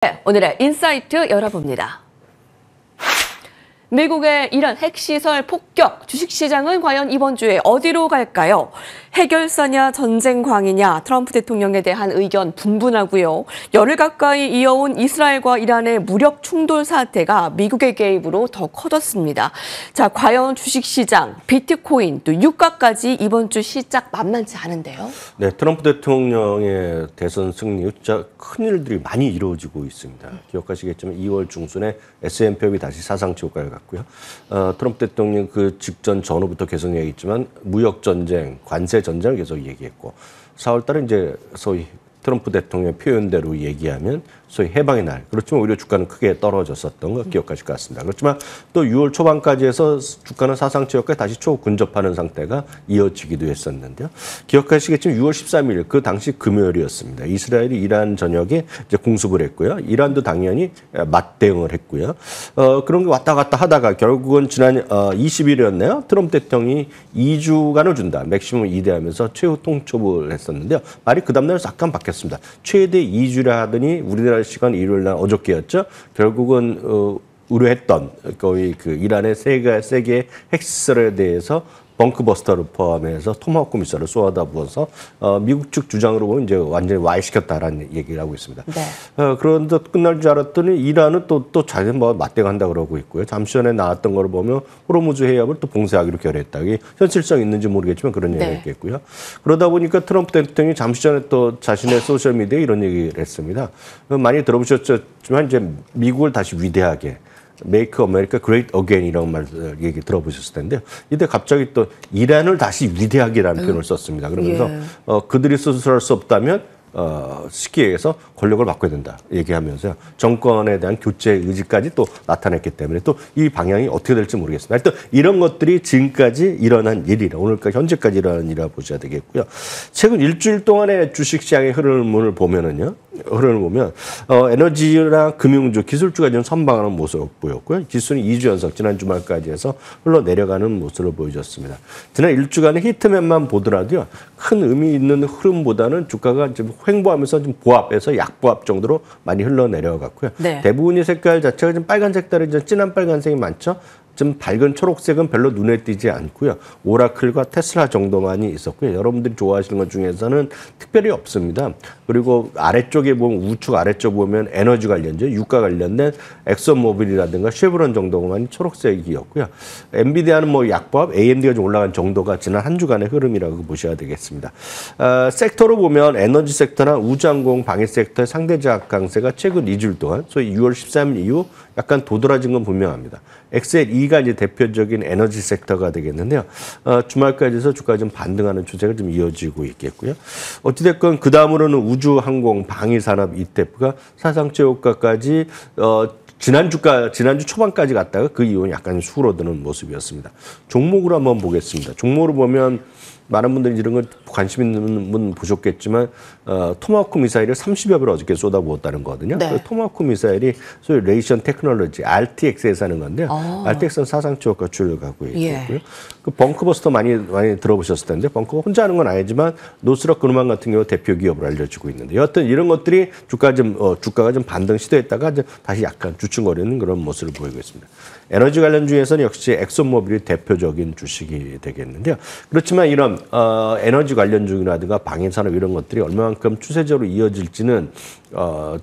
네, 오늘의 인사이트 열어봅니다. 미국의 이란 핵시설 폭격, 주식시장은 과연 이번 주에 어디로 갈까요? 해결사냐 전쟁광이냐, 트럼프 대통령에 대한 의견 분분하고요. 열흘 가까이 이어온 이스라엘과 이란의 무력 충돌 사태가 미국의 개입으로 더 커졌습니다. 자, 과연 주식시장, 비트코인, 또 유가까지 이번 주 시작 만만치 않은데요. 네, 트럼프 대통령의 대선 승리, 진짜 큰 일들이 많이 이루어지고 있습니다. 기억하시겠지만 2월 중순에 S&P이 다시 사상치 효과를 갖고요. 트럼프 대통령 그 직전 전후부터 계속 얘기했지만 무역 전쟁, 관세 전쟁을 계속 얘기했고 4월 달에 이제 소위 트럼프 대통령 표현대로 얘기하면 소위 해방의 날. 그렇지만 오히려 주가는 크게 떨어졌었던 거 기억하실 것 같습니다. 그렇지만 또 6월 초반까지 해서 주가는 사상치 효과에 다시 초근접하는 상태가 이어지기도 했었는데요. 기억하시겠지만 6월 13일 그 당시 금요일이었습니다. 이스라엘이 이란 전역에 이제 공습을 했고요. 이란도 당연히 맞대응을 했고요. 그런 게 왔다 갔다 하다가 결국은 지난 20일이었네요. 트럼프 대통령이 2주간을 준다. 맥시멈 2대하면서 최후 통첩을 했었는데요. 말이 그 다음날 잠깐 바뀌었습니다. 최대 2주라 하더니 우리나라 시간 일요일 날 어저께였죠. 결국은 의뢰했던 거의 그 이란의 세 개의 핵시설에 대해서 벙크버스터를 포함해서 토마호크 미사일을 쏘아다 부어서 미국 측 주장으로 보면 이제 완전히 와해시켰다라는 얘기를 하고 있습니다. 네. 그런데 끝날 줄 알았더니 이란은 또 자기는 뭐 맞대응한다 그러고 있고요. 잠시 전에 나왔던 걸 보면 호르무즈 해협을 또 봉쇄하기로 결의했다. 이게 현실성 있는지 모르겠지만 그런 얘기가 있겠고요. 그러다 보니까 트럼프 대통령이 잠시 전에 또 자신의 소셜 미디어에 이런 얘기를 했습니다. 많이 들어보셨지만 이제 미국을 다시 위대하게 Make America Great Again 이런 말 얘기 들어보셨을 텐데요. 이때 갑자기 또 이란을 다시 위대하게라는 표현을 썼습니다. 그러면서 그들이 스스로 수 없다면 쉽게 얘기해서 권력을 바꿔야 된다 얘기하면서요. 정권에 대한 교체 의지까지 또 나타냈기 때문에 또 이 방향이 어떻게 될지 모르겠습니다. 하여튼 이런 것들이 지금까지 일어난 일이라 오늘까지 현재까지 일어난 일이라 보셔야 되겠고요. 최근 일주일 동안의 주식시장의 흐름을 보면은요. 흐름을 보면 에너지나 금융주, 기술주가 좀 선방하는 모습을 보였고요. 지수는 2주 연속 지난 주말까지 해서 흘러내려가는 모습을 보여줬습니다. 지난 일주간의 히트맵만 보더라도요. 큰 의미 있는 흐름보다는 주가가 좀 횡보하면서 좀 보합해서 약보합 정도로 많이 흘러내려갔고요. 네. 대부분의 색깔 자체가 좀 빨간색 달이 좀 진한 빨간색이 많죠. 좀 밝은 초록색은 별로 눈에 띄지 않고요. 오라클과 테슬라 정도만이 있었고요. 여러분들이 좋아하시는 것 중에서는 특별히 없습니다. 그리고 아래쪽에 보면 우측 아래쪽 보면 에너지 관련주, 유가 관련된 엑선모빌이라든가 쉐브론 정도만이 초록색이었고요. 엔비디아는 뭐 약보합, AMD가 좀 올라간 정도가 지난 한 주간의 흐름이라고 보셔야 되겠습니다. 섹터로 보면 에너지 섹터나 우주항공 방위 섹터의 상대적 강세가 최근 2주일 동안 소위 6월 13일 이후 약간 도드라진 건 분명합니다. XL2가 이제 대표적인 에너지 섹터가 되겠는데요. 주말까지 해서 주가가 좀 반등하는 추세가 좀 이어지고 있겠고요. 어찌됐건 그 다음으로는 우주, 항공, 방위 산업 ETF가 사상치 효과까지 지난주 초반까지 갔다가 그 이후는 약간 수그러드는 모습이었습니다. 종목으로 한번 보겠습니다. 종목으로 보면 많은 분들이 이런 거 관심 있는 분 보셨겠지만 토마호크 미사일을 30여 배를 어저께 쏟아부었다는 거거든요. 네. 그 토마호크 미사일이 소위 레이션 테크놀로지 RTX에서 하는 건데요. RTX는 사상치 효과 주를 갖고 있고요. 그 벙크버스터 많이 들어보셨을 텐데 벙커가 혼자 하는 건 아니지만 노스럭 그루만 같은 경우 대표 기업으로 알려지고 있는데 여하튼 이런 것들이 주가가 좀 반등 시도했다가 다시 약간 주춤거리는 그런 모습을 보이고 있습니다. 에너지 관련 중에서는 역시 엑선모빌이 대표적인 주식이 되겠는데요. 그렇지만 이런 에너지 관련주라든가 방위산업 이런 것들이 얼마만큼 추세적으로 이어질지는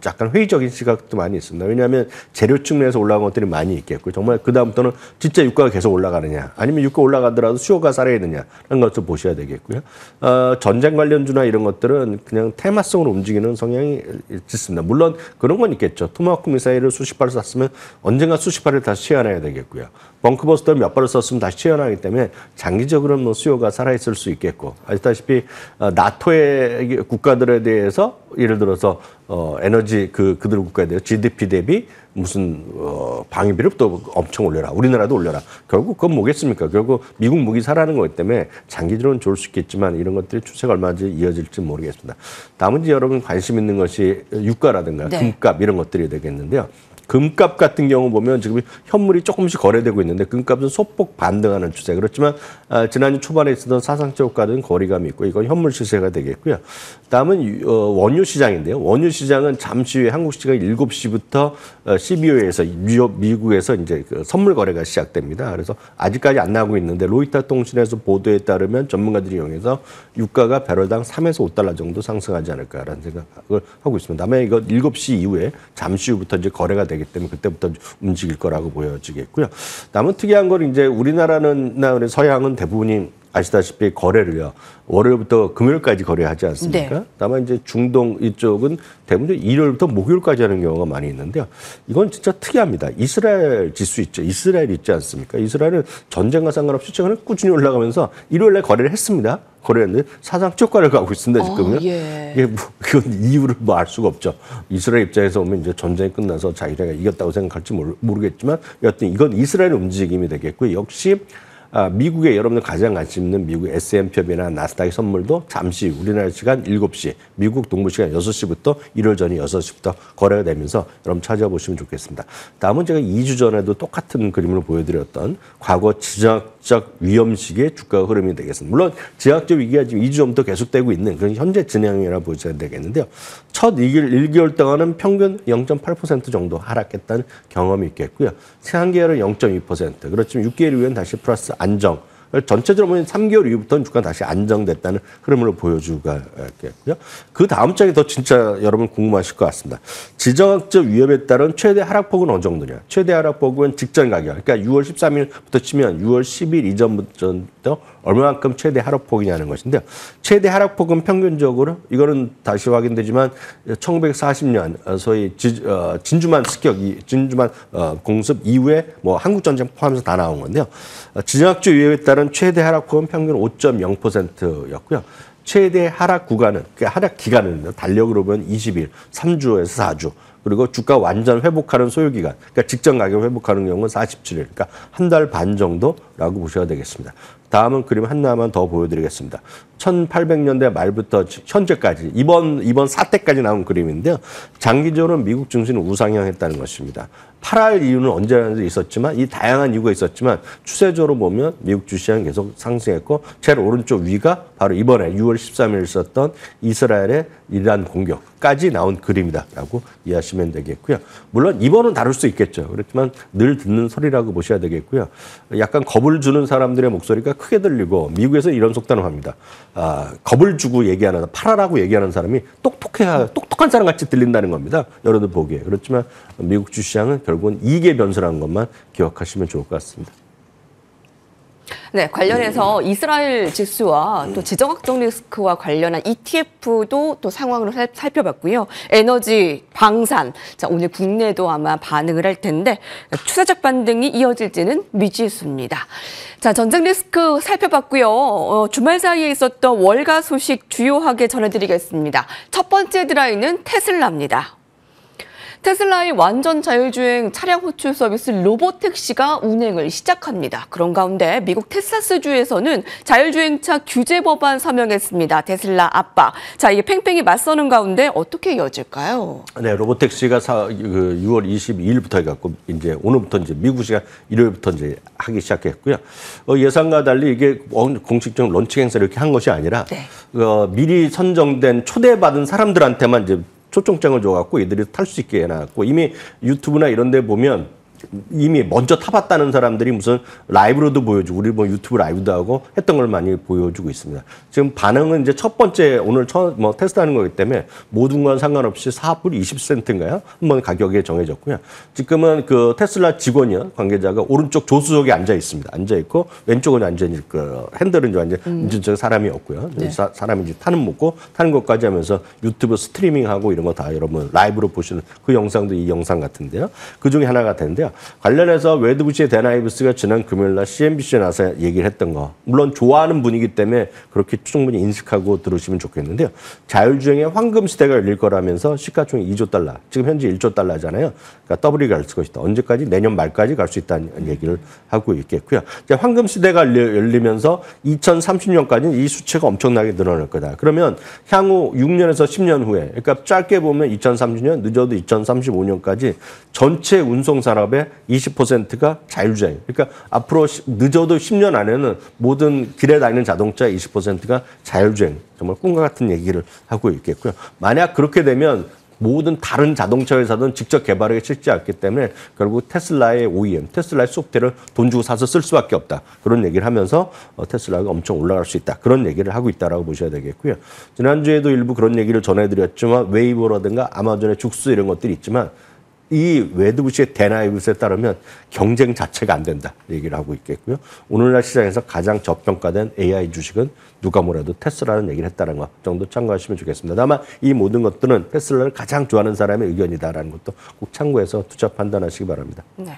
약간 회의적인 시각도 많이 있습니다. 왜냐하면 재료 측면에서 올라간 것들이 많이 있겠고 정말 그 다음부터는 진짜 유가가 계속 올라가느냐 아니면 유가 올라가더라도 수요가 살아있느냐라는 것을 보셔야 되겠고요. 전쟁 관련주나 이런 것들은 그냥 테마성으로 움직이는 성향이 있습니다. 물론 그런 건 있겠죠. 토마호크 미사일을 수십 발을 쐈으면 언젠가 수십 발을 다시 채워놔야 되겠고요. 벙크버스터를 몇 발을 썼으면 다시 채워나기 때문에 장기적으로는 뭐 수요가 살아있을 수 있겠고 아시다시피 나토의 국가들에 대해서 예를 들어서 에너지 그들 국가에 대해서 GDP 대비 무슨 방위비를 또 엄청 올려라. 우리나라도 올려라. 결국 그건 뭐겠습니까? 결국 미국 무기 사라는 거기 때문에 장기적으로는 좋을 수 있겠지만 이런 것들이 추세가 얼마나 이어질지 모르겠습니다. 다음은 이제 여러분 관심 있는 것이 유가라든가 금값 이런 것들이 되겠는데요. 금값 같은 경우 보면 지금 현물이 조금씩 거래되고 있는데 금값은 소폭 반등하는 추세. 그렇지만 지난주 초반에 있었던 사상적 효과는 거리감이 있고 이건 현물 시세가 되겠고요. 다음은 원유 시장인데요. 원유 시장은 잠시 후에 한국 시간 7시부터 CBO에서 미국에서 이제 그 선물 거래가 시작됩니다. 그래서 아직까지 안 나오고 있는데 로이터 통신에서 보도에 따르면 전문가들이 이용해서 유가가 배럴당 3에서 5달러 정도 상승하지 않을까라는 생각을 하고 있습니다. 다음에 이거 7시 이후에 잠시 후부터 이제 거래가 되기 때문에 그때부터 움직일 거라고 보여지겠고요. 다음은 특이한 건 이제 우리나라는 서양은 대부분이 아시다시피 거래를요. 월요일부터 금요일까지 거래하지 않습니까? 네. 다만 이제 중동 이쪽은 대부분 일요일부터 목요일까지 하는 경우가 많이 있는데요. 이건 진짜 특이합니다. 이스라엘 지수 있죠. 이스라엘 있지 않습니까? 이스라엘은 전쟁과 상관없이 최근에 꾸준히 올라가면서 일요일에 거래를 했습니다. 거래했는데 사상 초과를 가고 있습니다. 지금요. 예. 이게 그건 이유를 알 수가 없죠. 이스라엘 입장에서 보면 이제 전쟁이 끝나서 자기네가 이겼다고 생각할지 모르겠지만 여하튼 이건 이스라엘 움직임이 되겠고요. 역시 미국에 여러분들 가장 관심 있는 미국 S&P나 나스닥의 선물도 잠시 우리나라 시간 7시, 미국 동부 시간 6시부터 일요일 전이 6시부터 거래가 되면서 여러분 찾아보시면 좋겠습니다. 다음은 제가 2주 전에도 똑같은 그림을 보여드렸던 과거 지정학적 위험시기의 주가 흐름이 되겠습니다. 물론 지정학적 위기가 지금 2주 전부터 계속되고 있는 그런 현재 진행이라고 보셔야 되겠는데요. 첫 1개월 동안은 평균 0.8% 정도 하락했다는 경험이 있겠고요. 한개월은 0.2%, 그렇지만 6개월 이후에는 다시 플러스 안정. 전체적으로 보면 3개월 이후부터는 주가가 다시 안정됐다는 흐름으로 보여주겠고요. 그 다음 장이 더 진짜 여러분 궁금하실 것 같습니다. 지정학적 위협에 따른 최대 하락폭은 어느 정도냐? 최대 하락폭은 직전 가격. 그러니까 6월 13일부터 치면 6월 10일 이전부터 얼마만큼 최대 하락폭이냐는 것인데요. 최대 하락폭은 평균적으로 이거는 다시 확인되지만 1940년 소위 진주만 공습 이후에 뭐 한국 전쟁 포함해서 다 나온 건데요. 지정학적 위협에 따른 최대 하락폭은 평균 5.0%였고요. 최대 하락 구간은 그러니까 하락 기간은 달력으로 보면 20일, 3주에서 4주. 그리고 주가 완전 회복하는 소요기간, 그러니까 직전 가격 회복하는 경우는 47일, 그러니까 한 달 반 정도라고 보셔야 되겠습니다. 다음은 그림 하나만 더 보여드리겠습니다. 1800년대 말부터 현재까지 이번 사태까지 나온 그림인데요. 장기적으로 미국 증시는 우상향했다는 것입니다. 8할 이유는 언제나 있었지만 이 다양한 이유가 있었지만 추세적으로 보면 미국 주시장은 계속 상승했고 제일 오른쪽 위가 바로 이번에 6월 13일 있었던 이스라엘의 이란 공격까지 나온 그림이다라고 이해하시면 되겠고요. 물론 이번은 다를 수 있겠죠. 그렇지만 늘 듣는 소리라고 보셔야 되겠고요. 약간 겁을 주는 사람들의 목소리가 크게 들리고 미국에서 이런 속담을 합니다. 겁을 주고 얘기하는 팔아라고 얘기하는 사람이 똑똑한 사람 같이 들린다는 겁니다. 여러분들 보기에. 그렇지만 미국 주시장은 결국은 이익의 변수라는 것만 기억하시면 좋을 것 같습니다. 네, 관련해서 이스라엘 지수와 또 지정학적 리스크와 관련한 ETF도 또 상황으로 살펴봤고요. 에너지, 방산, 자 오늘 국내도 아마 반응을 할 텐데 추세적 반등이 이어질지는 미지수입니다. 자, 전쟁 리스크 살펴봤고요. 주말 사이에 있었던 월가 소식 주요하게 전해드리겠습니다. 첫 번째 헤드라인은 테슬라입니다. 테슬라의 완전 자율주행 차량 호출 서비스 로보택시가 운행을 시작합니다. 그런 가운데 미국 텍사스주에서는 자율주행차 규제 법안 서명했습니다. 테슬라 압박. 자, 이게 팽팽히 맞서는 가운데 어떻게 이어질까요? 네, 로보택시가 6월 22일부터 해갖고 이제 오늘부터 이제 미국 시간 일요일부터 이제 하기 시작했고요. 예상과 달리 이게 공식적 런칭 행사를 이렇게 한 것이 아니라 네. 미리 선정된 초대받은 사람들한테만 이제 초청장을 줘갖고 이들이 탈 수 있게 해놨고 이미 유튜브나 이런 데 보면 이미 먼저 타봤다는 사람들이 무슨 라이브로도 보여주고 우리 뭐 유튜브 라이브도 하고 했던 걸 많이 보여주고 있습니다. 지금 반응은 이제 첫 번째 오늘 처음 테스트하는 거기 때문에 모든 건 상관없이 4불 20센트인가요? 한번 가격이 정해졌고요. 지금은 그 테슬라 직원이요 관계자가 오른쪽 조수석에 앉아 있습니다. 앉아 있고 왼쪽은 완전히 그 핸들은 완전 저 사람이 없고요. 네. 사람이 이제 타는 것까지 하면서 유튜브 스트리밍하고 이런 거 다 여러분 라이브로 보시는 그 영상도 이 영상 같은데요. 그 중에 하나가 되는데요. 있는데요. 관련해서 웨드 부시의 댄 아이브스가 지난 금요일 날 CNBC에 나서 얘기를 했던 거. 물론 좋아하는 분이기 때문에 그렇게 충분히 인식하고 들으시면 좋겠는데요. 자율주행의 황금 시대가 열릴 거라면서 시가총액 2조 달러, 지금 현재 1조 달러잖아요. 그러니까 더블이 갈 것이다. 언제까지? 내년 말까지 갈 수 있다는 얘기를 하고 있겠고요. 이제 황금 시대가 열리면서 2030년까지는 이 수치가 엄청나게 늘어날 거다. 그러면 향후 6년에서 10년 후에, 그러니까 짧게 보면 2030년, 늦어도 2035년까지 전체 운송 산업의 20%가 자율주행. 그러니까 앞으로 늦어도 10년 안에는 모든 길에 다니는 자동차의 20%가 자율주행. 정말 꿈과 같은 얘기를 하고 있겠고요. 만약 그렇게 되면 모든 다른 자동차 회사들은 직접 개발하기 쉽지 않기 때문에 결국 테슬라의 OEM, 테슬라의 소프트웨어를 돈 주고 사서 쓸 수밖에 없다. 그런 얘기를 하면서 테슬라가 엄청 올라갈 수 있다. 그런 얘기를 하고 있다라고 보셔야 되겠고요. 지난주에도 일부 그런 얘기를 전해드렸지만 웨이보라든가 아마존의 죽수 이런 것들이 있지만 이 웨드부시의 댄 아이브스에 따르면 경쟁 자체가 안 된다 얘기를 하고 있겠고요. 오늘날 시장에서 가장 저평가된 AI 주식은 누가 뭐래도 테슬라는 얘기를 했다는 것 정도 참고하시면 좋겠습니다. 다만 이 모든 것들은 테슬라를 가장 좋아하는 사람의 의견이다라는 것도 꼭 참고해서 투자 판단하시기 바랍니다. 네.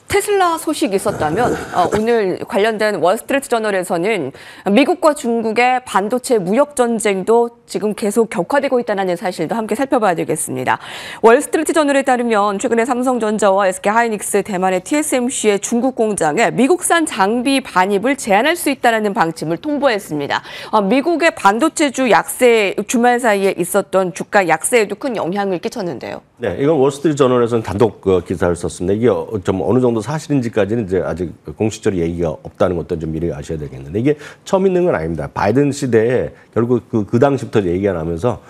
테슬라 소식이 있었다면 오늘 관련된 월스트리트 저널에서는 미국과 중국의 반도체 무역 전쟁도 지금 계속 격화되고 있다는 사실도 함께 살펴봐야 되겠습니다. 월스트리트 저널에 따르면 최근에 삼성전자와 SK하이닉스, 대만의 TSMC의 중국 공장에 미국산 장비 반입을 제한할 수 있다는 방침을 통보했습니다. 미국의 반도체주 약세 주말 사이에 있었던 주가 약세에도 큰 영향을 끼쳤는데요. 네, 이건 월스트리트 저널에서는 단독 기사를 썼습니다. 이게 좀 어느 정도 사실인지까지는 이제 아직 공식적으로 얘기가 없다는 것도 좀 미리 아셔야 되겠는데 이게 처음 있는 건 아닙니다. 바이든 시대에 결국 그 당시부터 얘기가 나면서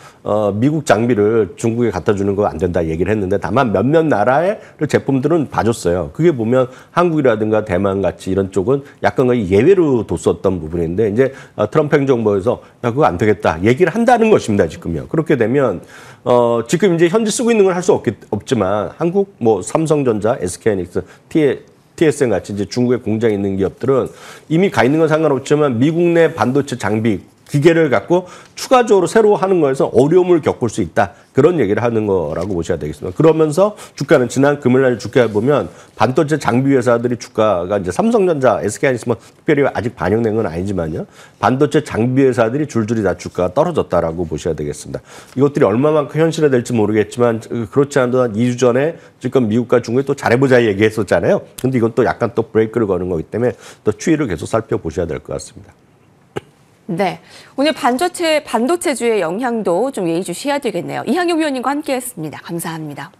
미국 장비를 중국에 갖다 주는 거 안 된다 얘기를 했는데 다만 몇몇 나라의 제품들은 봐줬어요. 그게 보면 한국이라든가 대만 같이 이런 쪽은 약간 거의 예외로 뒀었던 부분인데 이제 트럼프 행정부에서 야, 그거 안 되겠다 얘기를 한다는 것입니다. 지금요. 그렇게 되면 지금 이제 현재 쓰고 있는 건 할 수 없지만 한국 뭐 삼성전자, SK하이닉스, TSM 같이 이제 중국에 공장이 있는 기업들은 이미 가 있는 건 상관없지만 미국 내 반도체 장비 기계를 갖고 추가적으로 새로 하는 거에서 어려움을 겪을 수 있다. 그런 얘기를 하는 거라고 보셔야 되겠습니다. 그러면서 주가는 지난 금요일날 주가에 보면 반도체 장비 회사들이 주가가 이제 삼성전자, SK하이닉스 뭐 특별히 아직 반영된 건 아니지만요. 반도체 장비 회사들이 줄줄이 다 주가가 떨어졌다라고 보셔야 되겠습니다. 이것들이 얼마만큼 현실화될지 모르겠지만 그렇지 않아도 한 2주 전에 지금 미국과 중국이 또 잘해보자 얘기했었잖아요. 근데 이건 또 약간 또 브레이크를 거는 거기 때문에 또 추이를 계속 살펴보셔야 될 것 같습니다. 네, 오늘 반도체주의 영향도 좀 예의주시해야 되겠네요. 이항용 위원님과 함께했습니다. 감사합니다.